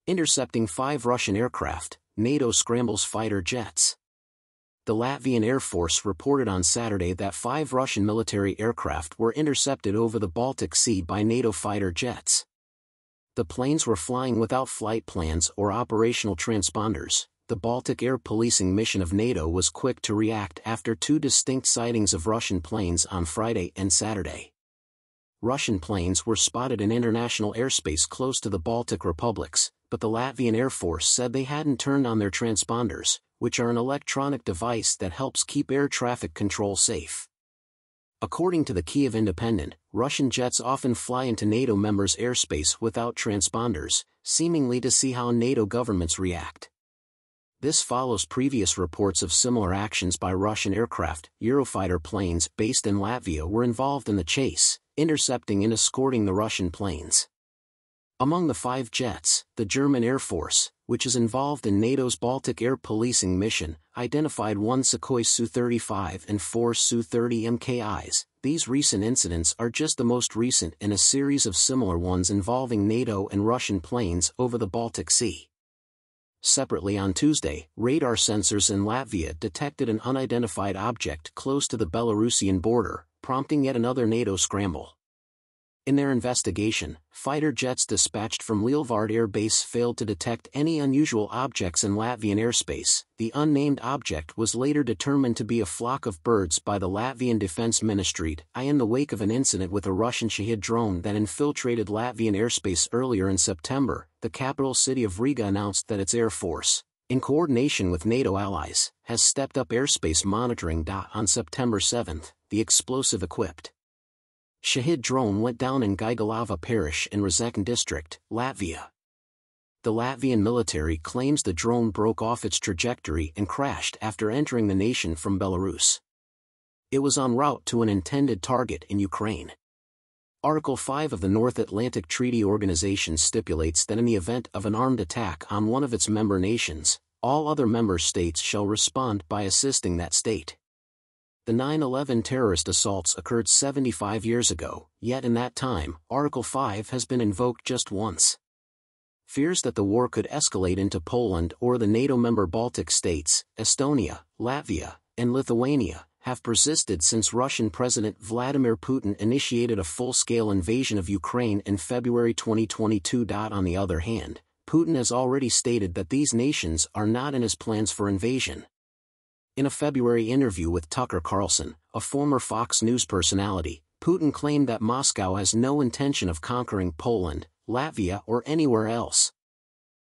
Intercepting 5 Russian aircraft, NATO scrambles fighter jets. The Latvian Air Force reported on Saturday that 5 Russian military aircraft were intercepted over the Baltic Sea by NATO fighter jets. The planes were flying without flight plans or operational transponders. The Baltic Air Policing Mission of NATO was quick to react after 2 distinct sightings of Russian planes on Friday and Saturday. Russian planes were spotted in international airspace close to the Baltic republics, but the Latvian Air Force said they hadn't turned on their transponders, which are an electronic device that helps keep air traffic control safe. According to the Kyiv Independent, Russian jets often fly into NATO members' airspace without transponders, seemingly to see how NATO governments react. This follows previous reports of similar actions by Russian aircraft. Eurofighter planes based in Latvia were involved in the chase, intercepting and escorting the Russian planes. Among the 5 jets, the German Air Force, which is involved in NATO's Baltic Air Policing Mission, identified 1 Sukhoi Su-35 and 4 Su-30 MKIs. These recent incidents are just the most recent in a series of similar ones involving NATO and Russian planes over the Baltic Sea. Separately on Tuesday, radar sensors in Latvia detected an unidentified object close to the Belarusian border, prompting yet another NATO scramble. In their investigation, fighter jets dispatched from Lielvārde Air Base failed to detect any unusual objects in Latvian airspace. The unnamed object was later determined to be a flock of birds by the Latvian Defense Ministry, in the wake of an incident with a Russian Shahed drone that infiltrated Latvian airspace earlier in September. The capital city of Riga announced that its air force, in coordination with NATO allies, has stepped up airspace monitoring. On September 7, the explosive-equipped Shahed drone went down in Gaigalava parish in Rēzekne district, Latvia. The Latvian military claims the drone broke off its trajectory and crashed after entering the nation from Belarus. It was en route to an intended target in Ukraine. Article 5 of the North Atlantic Treaty Organization stipulates that in the event of an armed attack on one of its member nations, all other member states shall respond by assisting that state. The 9/11 terrorist assaults occurred 75 years ago, yet in that time, Article 5 has been invoked just once. Fears that the war could escalate into Poland or the NATO member Baltic states, Estonia, Latvia, and Lithuania, have persisted since Russian President Vladimir Putin initiated a full-scale invasion of Ukraine in February 2022. On the other hand, Putin has already stated that these nations are not in his plans for invasion. In a February interview with Tucker Carlson, a former Fox News personality, Putin claimed that Moscow has no intention of conquering Poland, Latvia or anywhere else.